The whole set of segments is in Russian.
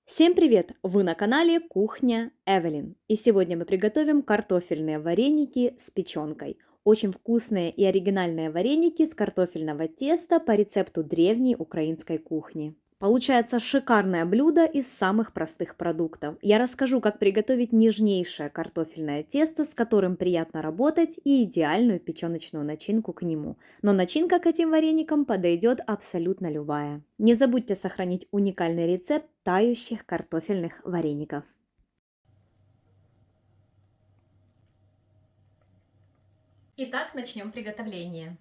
Всем привет! Вы на канале Кухня Эвелин. И сегодня мы приготовим картофельные вареники с печенкой. Очень вкусные и оригинальные вареники с картофельного теста по рецепту древней украинской кухни. Получается шикарное блюдо из самых простых продуктов. Я расскажу, как приготовить нежнейшее картофельное тесто, с которым приятно работать, и идеальную печеночную начинку к нему. Но начинка к этим вареникам подойдет абсолютно любая. Не забудьте сохранить уникальный рецепт тающих картофельных вареников. Итак, начнем приготовление.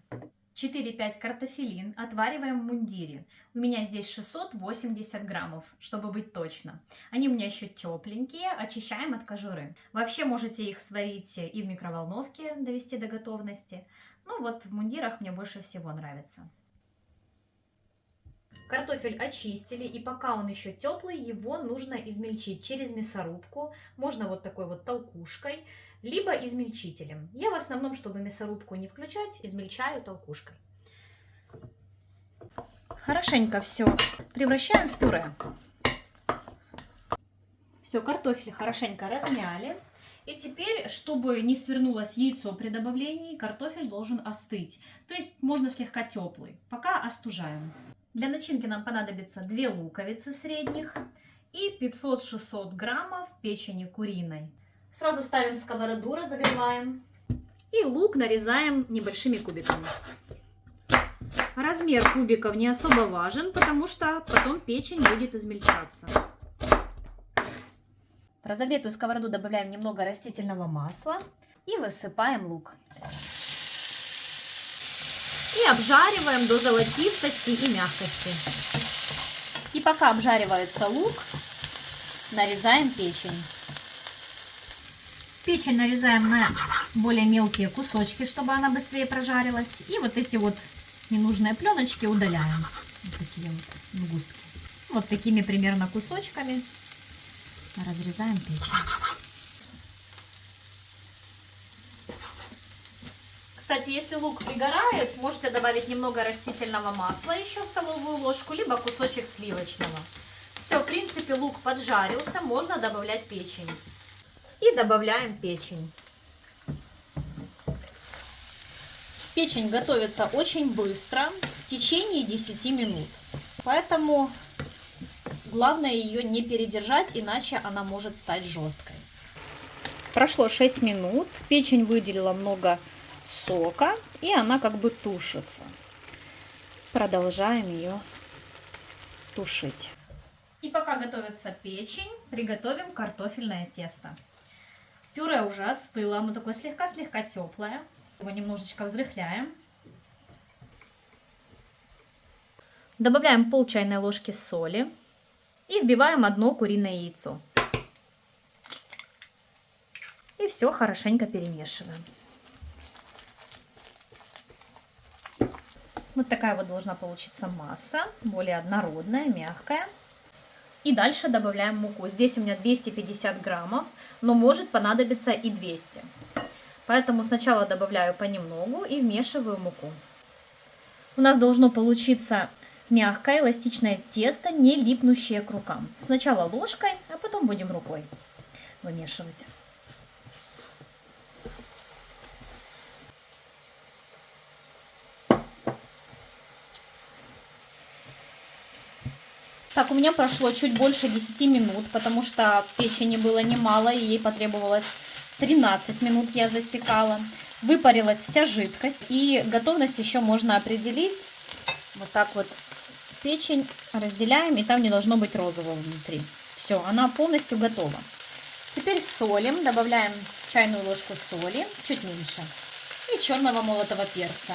4-5 картофелин отвариваем в мундире. У меня здесь 680 граммов, чтобы быть точно. Они у меня еще тепленькие, очищаем от кожуры. Вообще можете их сварить и в микроволновке, довести до готовности. Ну вот в мундирах мне больше всего нравится. Картофель очистили, и пока он еще теплый, его нужно измельчить через мясорубку. Можно вот такой вот толкушкой, либо измельчителем. Я в основном, чтобы мясорубку не включать, измельчаю толкушкой. Хорошенько все превращаем в пюре. Все, картофель хорошенько размяли. И теперь, чтобы не свернулось яйцо при добавлении, картофель должен остыть. То есть можно слегка теплый. Пока остужаем. Для начинки нам понадобится 2 луковицы средних и 500-600 граммов печени куриной. Сразу ставим сковороду, разогреваем. И лук нарезаем небольшими кубиками. Размер кубиков не особо важен, потому что потом печень будет измельчаться. В разогретую сковороду добавляем немного растительного масла и высыпаем лук. И обжариваем до золотистости и мягкости. И пока обжаривается лук, нарезаем печень. Печень нарезаем на более мелкие кусочки, чтобы она быстрее прожарилась. И вот эти вот ненужные пленочки удаляем. Вот такие вот сгустки. Вот такими примерно кусочками разрезаем печень. Кстати, если лук пригорает, можете добавить немного растительного масла, еще столовую ложку, либо кусочек сливочного. Все, в принципе, лук поджарился, можно добавлять печень. И добавляем печень. Печень готовится очень быстро, в течение 10 минут. Поэтому главное ее не передержать, иначе она может стать жесткой. Прошло 6 минут, печень выделила много сока, и она как бы тушится. Продолжаем ее тушить. И пока готовится печень, приготовим картофельное тесто. Пюре уже остыло, оно такое слегка-слегка теплое. Его немножечко взрыхляем. Добавляем пол чайной ложки соли и вбиваем 1 куриное яйцо. И все хорошенько перемешиваем. Вот такая вот должна получиться масса, более однородная, мягкая. И дальше добавляем муку. Здесь у меня 250 граммов, но может понадобиться и 200. Поэтому сначала добавляю понемногу и вмешиваю муку. У нас должно получиться мягкое эластичное тесто, не липнущее к рукам. Сначала ложкой, а потом будем рукой вымешивать. Так, у меня прошло чуть больше 10 минут, потому что печени было немало, и ей потребовалось 13 минут, я засекала. Выпарилась вся жидкость, и готовность еще можно определить. Вот так вот печень разделяем, и там не должно быть розового внутри. Все, она полностью готова. Теперь солим, добавляем чайную ложку соли, чуть меньше, и черного молотого перца.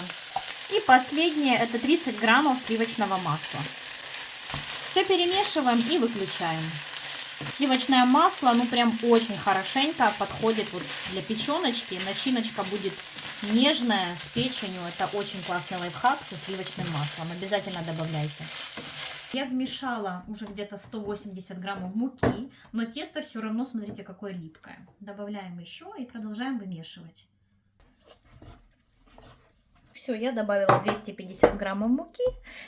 И последнее, это 30 граммов сливочного масла. Все перемешиваем и выключаем. Сливочное масло, ну прям очень хорошенько подходит вот для печеночки. Начиночка будет нежная, с печенью. Это очень классный лайфхак со сливочным маслом. Обязательно добавляйте. Я вмешала уже где-то 180 граммов муки, но тесто все равно, смотрите, какое липкое. Добавляем еще и продолжаем вымешивать. Все, я добавила 250 граммов муки.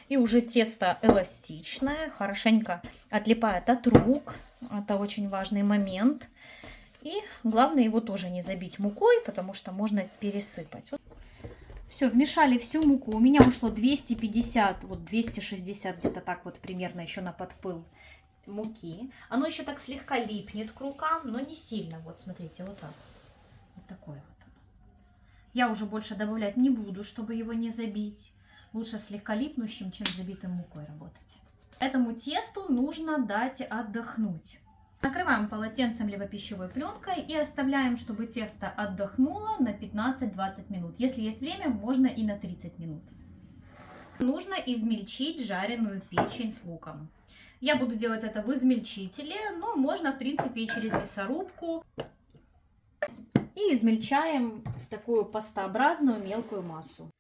И уже тесто эластичное, хорошенько отлипает от рук. Это очень важный момент. И главное его тоже не забить мукой, потому что можно пересыпать. Все, вмешали всю муку. У меня ушло 250, вот 260 где-то так вот примерно еще на подпыл муки. Оно еще так слегка липнет к рукам, но не сильно. Вот смотрите, вот так. Вот такое вот. Я уже больше добавлять не буду, чтобы его не забить. Лучше слегка липнущим, чем забитым мукой работать. Этому тесту нужно дать отдохнуть. Накрываем полотенцем либо пищевой пленкой и оставляем, чтобы тесто отдохнуло на 15-20 минут. Если есть время, можно и на 30 минут. Нужно измельчить жареную печень с луком. Я буду делать это в измельчителе, но можно, в принципе, и через мясорубку. И измельчаем в такую пастообразную мелкую массу.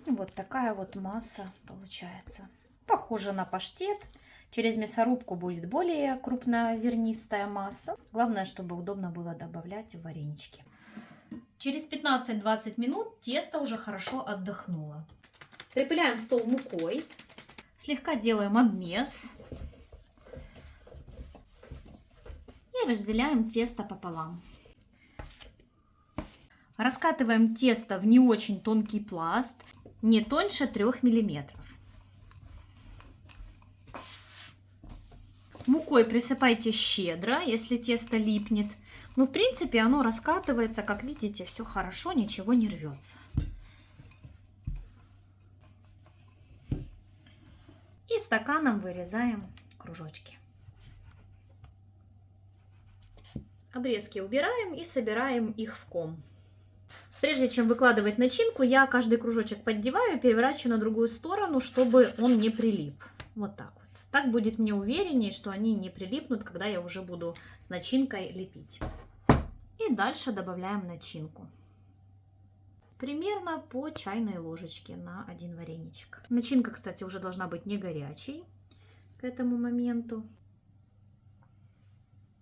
Вот такая вот масса получается. Похоже на паштет. Через мясорубку будет более крупнозернистая масса. Главное, чтобы удобно было добавлять в варенички. Через 15-20 минут тесто уже хорошо отдохнуло. Припыляем стол мукой. Слегка делаем обмес. И разделяем тесто пополам. Раскатываем тесто в не очень тонкий пласт, не тоньше 3 мм. Мукой присыпайте щедро, если тесто липнет. Но в принципе оно раскатывается, как видите, все хорошо, ничего не рвется. И стаканом вырезаем кружочки. Обрезки убираем и собираем их в ком. Прежде чем выкладывать начинку, я каждый кружочек поддеваю и переворачиваю на другую сторону, чтобы он не прилип. Вот так вот. Так будет мне увереннее, что они не прилипнут, когда я уже буду с начинкой лепить. И дальше добавляем начинку. Примерно по чайной ложечке на один вареничек. Начинка, кстати, уже должна быть не горячей к этому моменту.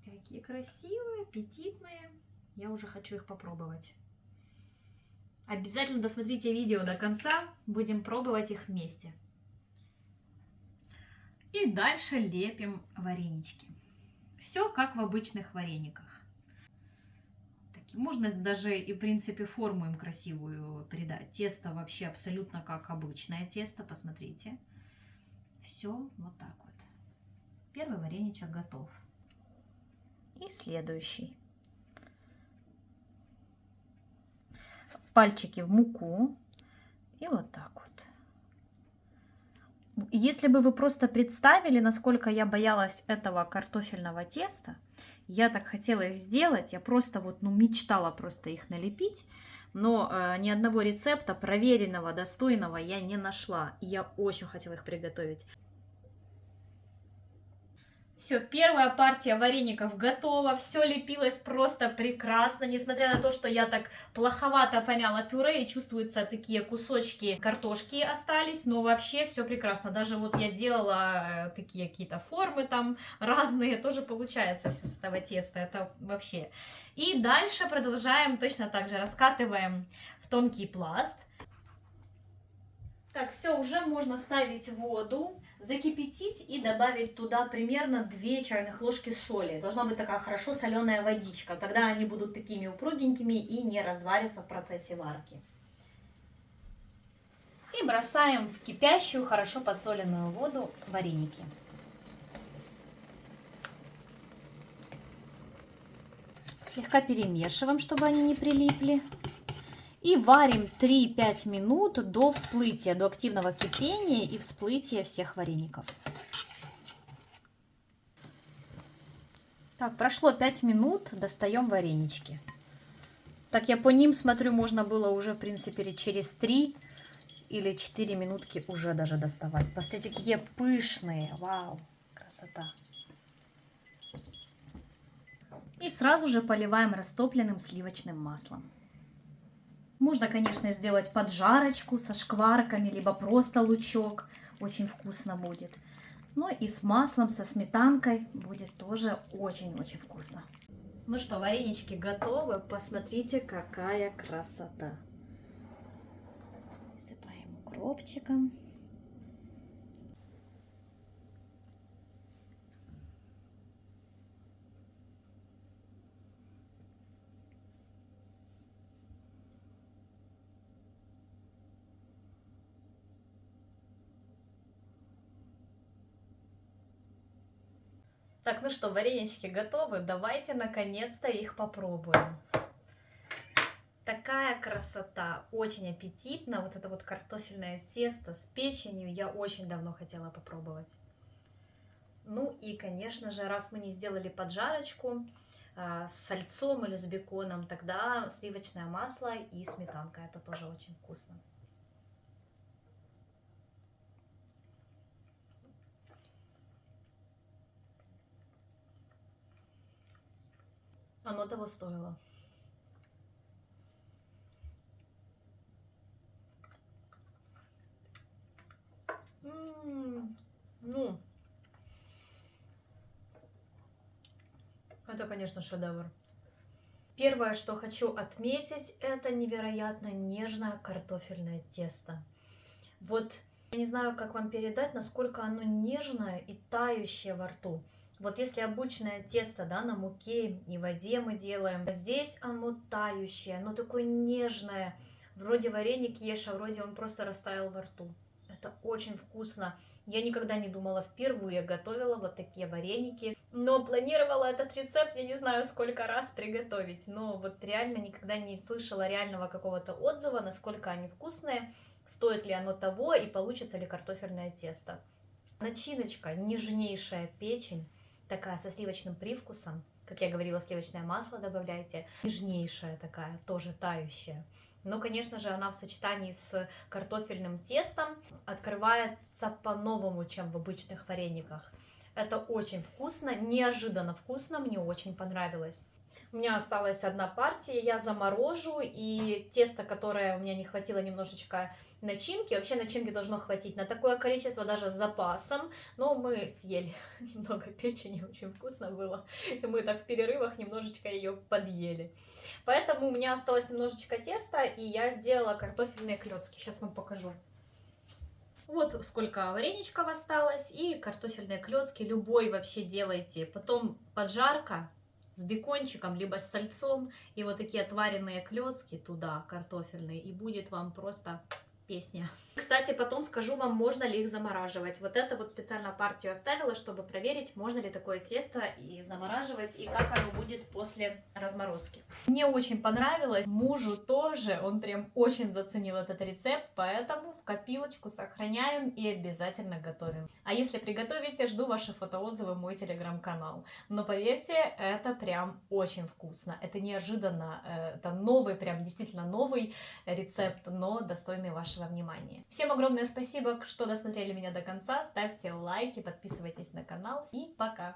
Какие красивые, аппетитные. Я уже хочу их попробовать. Обязательно досмотрите видео до конца, будем пробовать их вместе. И дальше лепим варенички. Все как в обычных варениках. Можно даже и в принципе форму им красивую придать. Тесто вообще абсолютно как обычное тесто, посмотрите. Все вот так вот. Первый вареничек готов. И следующий. Пальчики в муку. И вот так вот. Если бы вы просто представили, насколько я боялась этого картофельного теста, я так хотела их сделать, я просто вот, мечтала просто их налепить, но ни одного рецепта проверенного, достойного я не нашла, и я очень хотела их приготовить. Все, первая партия вареников готова, все лепилось просто прекрасно, несмотря на то, что я так плоховато помяла пюре, и чувствуются такие кусочки картошки остались, но вообще все прекрасно. Даже вот я делала такие какие-то формы там разные, тоже получается все с этого теста, это вообще. И дальше продолжаем точно так же, раскатываем в тонкий пласт. Так, все, уже можно ставить воду, закипятить и добавить туда примерно 2 чайных ложки соли. Должна быть такая хорошо соленая водичка. Тогда они будут такими упругенькими и не разварятся в процессе варки. И бросаем в кипящую, хорошо подсоленную воду вареники. Слегка перемешиваем, чтобы они не прилипли. И варим 3-5 минут до всплытия, до активного кипения и всплытия всех вареников. Так, прошло 5 минут, достаем варенички. Так, я по ним смотрю, можно было уже, в принципе, через 3 или 4 минутки уже даже доставать. Посмотрите, какие пышные, вау, красота. И сразу же поливаем растопленным сливочным маслом. Можно, конечно, сделать поджарочку со шкварками, либо просто лучок. Очень вкусно будет. Ну и с маслом, со сметанкой будет тоже очень-очень вкусно. Ну что, варенички готовы. Посмотрите, какая красота. Присыпаем укропчиком. Так, ну что, варенички готовы. Давайте наконец-то их попробуем. Такая красота, очень аппетитно. Вот это вот картофельное тесто с печенью я очень давно хотела попробовать. Ну и, конечно же, раз мы не сделали поджарочку с сальцом или с беконом, тогда сливочное масло и сметанка. Это тоже очень вкусно. Оно того стоило. Ну, это, конечно, шедевр. Первое, что хочу отметить, это невероятно нежное картофельное тесто. Вот я не знаю, как вам передать, насколько оно нежное и тающее во рту. Вот если обычное тесто, да, на муке и воде мы делаем, здесь оно тающее, оно такое нежное. Вроде вареник ешь, а вроде он просто растаял во рту. Это очень вкусно. Я никогда не думала, впервые готовила вот такие вареники, но планировала этот рецепт, я не знаю, сколько раз приготовить, но вот реально никогда не слышала реального какого-то отзыва, насколько они вкусные, стоит ли оно того и получится ли картофельное тесто. Начиночка, нежнейшая печень, такая со сливочным привкусом. Как я говорила, сливочное масло добавляйте. Нежнейшая такая, тоже тающая. Но, конечно же, она в сочетании с картофельным тестом открывается по-новому, чем в обычных варениках. Это очень вкусно, неожиданно вкусно, мне очень понравилось. У меня осталась одна партия, я заморожу, и тесто, которое у меня не хватило немножечко начинки, вообще начинки должно хватить на такое количество, даже с запасом, но мы съели немного печени, очень вкусно было, и мы так в перерывах немножечко ее подъели. Поэтому у меня осталось немножечко теста, и я сделала картофельные клетки, сейчас вам покажу. Вот сколько вареничков осталось, и картофельные клетки, любой вообще делайте, потом поджарка, с бекончиком, либо с сальцом, и вот такие отваренные клетки туда, картофельные, и будет вам просто песня. Кстати, потом скажу вам, можно ли их замораживать. Вот это вот специально партию оставила, чтобы проверить, можно ли такое тесто и замораживать, и как оно будет после разморозки. Мне очень понравилось, мужу тоже, он прям очень заценил этот рецепт, поэтому в копилочку сохраняем и обязательно готовим. А если приготовите, жду ваши фотоотзывы в мой телеграм-канал. Но поверьте, это прям очень вкусно, это неожиданно, это новый, прям действительно новый рецепт, но достойный вашего внимания. Всем огромное спасибо, что досмотрели меня до конца. Ставьте лайки, подписывайтесь на канал. И пока!